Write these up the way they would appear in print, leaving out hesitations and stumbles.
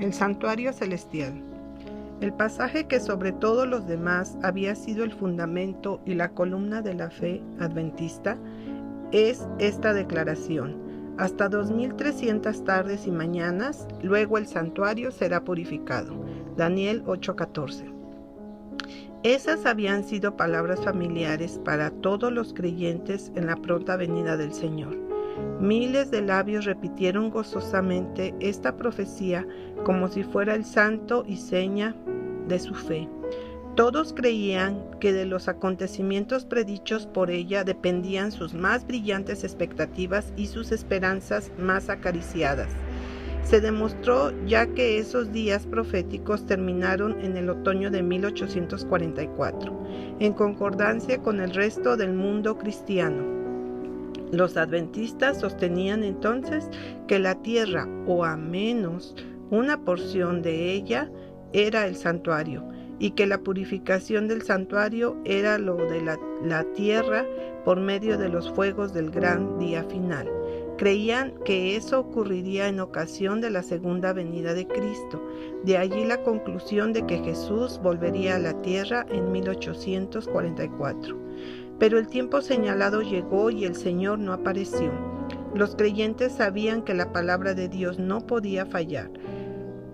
El santuario celestial. El pasaje que sobre todos los demás había sido el fundamento y la columna de la fe adventista es esta declaración: hasta 2300 tardes y mañanas, luego el santuario será purificado. Daniel 8:14. Esas habían sido palabras familiares para todos los creyentes en la pronta venida del Señor. Miles de labios repitieron gozosamente esta profecía como si fuera el santo y seña de su fe. Todos creían que de los acontecimientos predichos por ella dependían sus más brillantes expectativas y sus esperanzas más acariciadas. Se demostró ya que esos días proféticos terminaron en el otoño de 1844, en concordancia con el resto del mundo cristiano. Los adventistas sostenían entonces que la tierra, o a menos una porción de ella, era el santuario, y que la purificación del santuario era lo de la tierra por medio de los fuegos del gran día final. Creían que eso ocurriría en ocasión de la segunda venida de Cristo. De allí la conclusión de que Jesús volvería a la tierra en 1844. Pero el tiempo señalado llegó y el Señor no apareció. Los creyentes sabían que la palabra de Dios no podía fallar.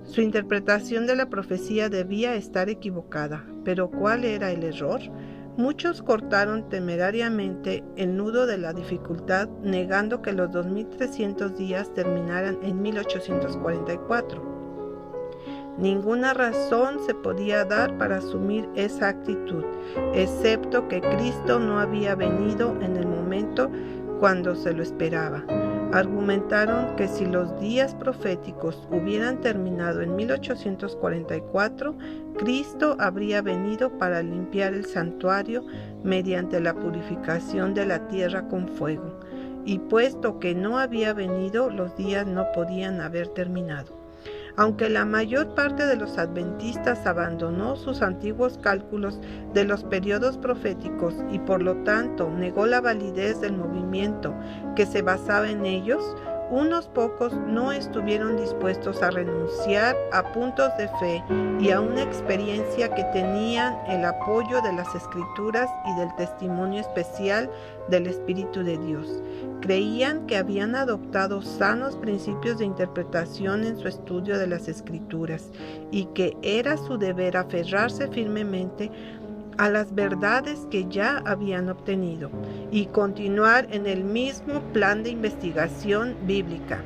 Su interpretación de la profecía debía estar equivocada. ¿Pero cuál era el error? Muchos cortaron temerariamente el nudo de la dificultad, negando que los 2300 días terminaran en 1844. Ninguna razón se podía dar para asumir esa actitud, excepto que Cristo no había venido en el momento cuando se lo esperaba. Argumentaron que si los días proféticos hubieran terminado en 1844, Cristo habría venido para limpiar el santuario mediante la purificación de la tierra con fuego, y puesto que no había venido, los días no podían haber terminado. Aunque la mayor parte de los adventistas abandonó sus antiguos cálculos de los periodos proféticos y por lo tanto negó la validez del movimiento que se basaba en ellos, unos pocos no estuvieron dispuestos a renunciar a puntos de fe y a una experiencia que tenían el apoyo de las Escrituras y del testimonio especial del Espíritu de Dios. Creían que habían adoptado sanos principios de interpretación en su estudio de las Escrituras y que era su deber aferrarse firmemente a las verdades que ya habían obtenido y continuar en el mismo plan de investigación bíblica.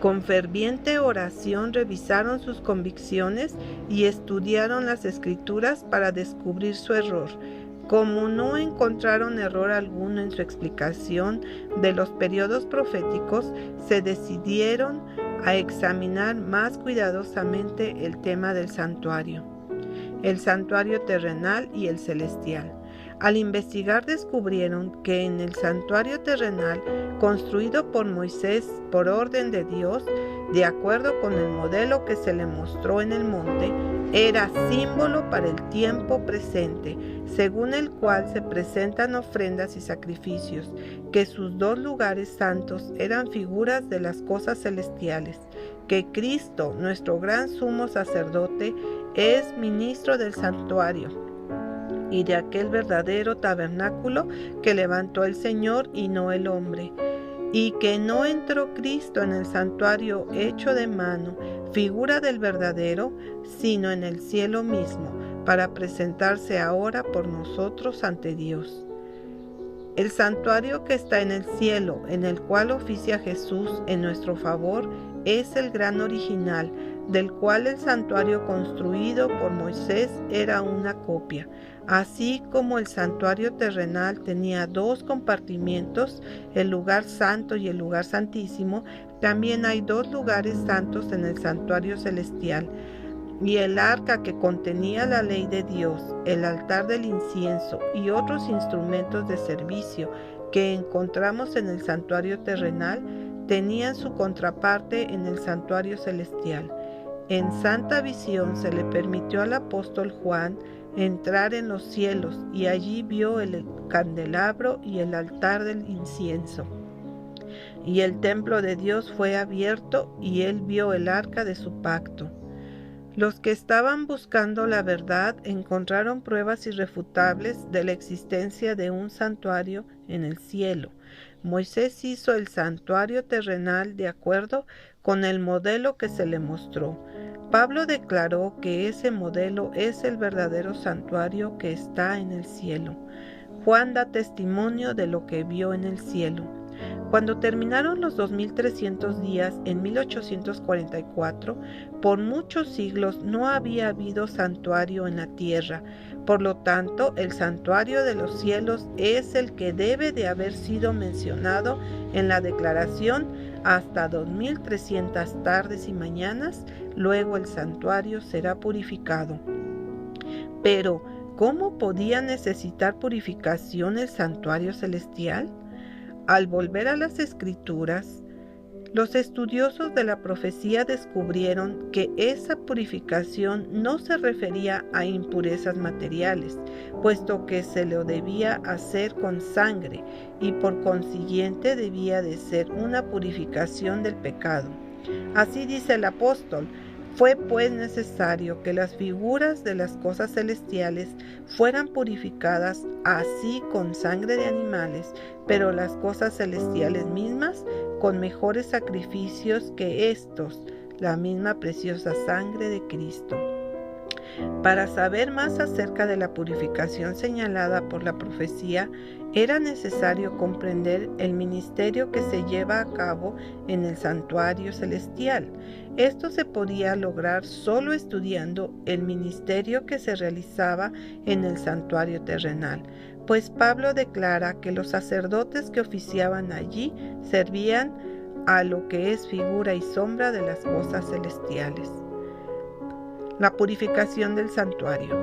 Con ferviente oración revisaron sus convicciones y estudiaron las Escrituras para descubrir su error. Como no encontraron error alguno en su explicación de los periodos proféticos, se decidieron a examinar más cuidadosamente el tema del santuario, el santuario terrenal y el celestial. Al investigar descubrieron que en el santuario terrenal, construido por Moisés por orden de Dios, de acuerdo con el modelo que se le mostró en el monte, era símbolo para el tiempo presente, según el cual se presentan ofrendas y sacrificios, que sus dos lugares santos eran figuras de las cosas celestiales, que Cristo, nuestro gran sumo sacerdote, es ministro del santuario y de aquel verdadero tabernáculo que levantó el Señor y no el hombre, y que no entró Cristo en el santuario hecho de mano, figura del verdadero, sino en el cielo mismo, para presentarse ahora por nosotros ante Dios. El santuario que está en el cielo, en el cual oficia Jesús en nuestro favor, es el gran original, del cual el santuario construido por Moisés era una copia. Así como el santuario terrenal tenía dos compartimientos, el lugar santo y el lugar santísimo, también hay dos lugares santos en el santuario celestial. Y el arca que contenía la ley de Dios, el altar del incienso y otros instrumentos de servicio que encontramos en el santuario terrenal, tenían su contraparte en el santuario celestial. En santa visión se le permitió al apóstol Juan entrar en los cielos y allí vio el candelabro y el altar del incienso. y el templo de Dios fue abierto y él vio el arca de su pacto. Los que estaban buscando la verdad encontraron pruebas irrefutables de la existencia de un santuario en el cielo. Moisés hizo el santuario terrenal de acuerdo con el modelo que se le mostró. Pablo declaró que ese modelo es el verdadero santuario que está en el cielo. Juan da testimonio de lo que vio en el cielo. Cuando terminaron los 2300 días en 1844, por muchos siglos no había habido santuario en la tierra. Por lo tanto, el santuario de los cielos es el que debe de haber sido mencionado en la declaración hasta 2300 tardes y mañanas, luego el santuario será purificado. Pero, ¿cómo podía necesitar purificación el santuario celestial? Al volver a las Escrituras, los estudiosos de la profecía descubrieron que esa purificación no se refería a impurezas materiales, puesto que se lo debía hacer con sangre y por consiguiente debía de ser una purificación del pecado. Así dice el apóstol: fue pues necesario que las figuras de las cosas celestiales fueran purificadas así con sangre de animales, pero las cosas celestiales mismas con mejores sacrificios que estos, la misma preciosa sangre de Cristo. Para saber más acerca de la purificación señalada por la profecía, era necesario comprender el ministerio que se lleva a cabo en el santuario celestial. Esto se podía lograr solo estudiando el ministerio que se realizaba en el santuario terrenal, pues Pablo declara que los sacerdotes que oficiaban allí servían a lo que es figura y sombra de las cosas celestiales. La purificación del santuario.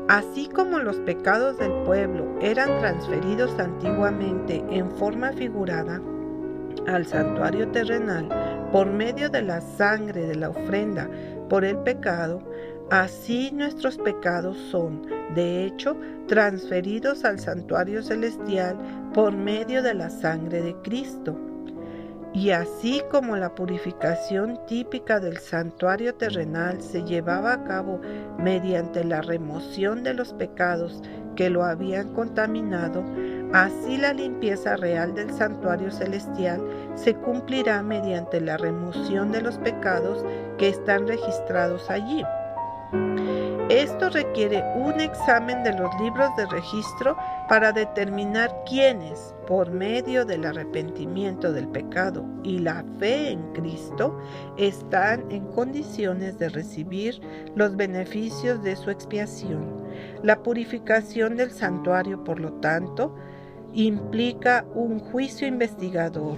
Así como los pecados del pueblo eran transferidos antiguamente en forma figurada al santuario terrenal por medio de la sangre de la ofrenda por el pecado, así nuestros pecados son, de hecho, transferidos al santuario celestial por medio de la sangre de Cristo. Y así como la purificación típica del santuario terrenal se llevaba a cabo mediante la remoción de los pecados que lo habían contaminado, así la limpieza real del santuario celestial se cumplirá mediante la remoción de los pecados que están registrados allí. Esto requiere un examen de los libros de registro para determinar quiénes, por medio del arrepentimiento del pecado y la fe en Cristo, están en condiciones de recibir los beneficios de su expiación. La purificación del santuario, por lo tanto, implica un juicio investigador.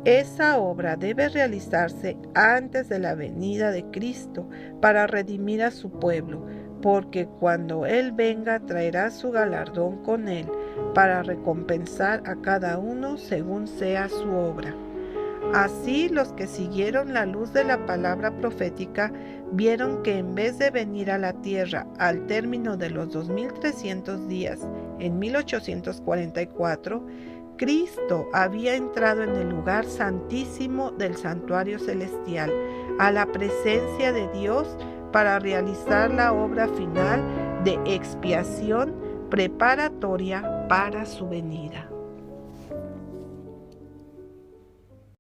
Esa obra debe realizarse antes de la venida de Cristo para redimir a su pueblo, porque cuando Él venga traerá su galardón con Él para recompensar a cada uno según sea su obra. Así los que siguieron la luz de la palabra profética vieron que en vez de venir a la tierra al término de los 2300 días en 1844, Cristo había entrado en el lugar santísimo del santuario celestial, a la presencia de Dios, para realizar la obra final de expiación preparatoria para su venida.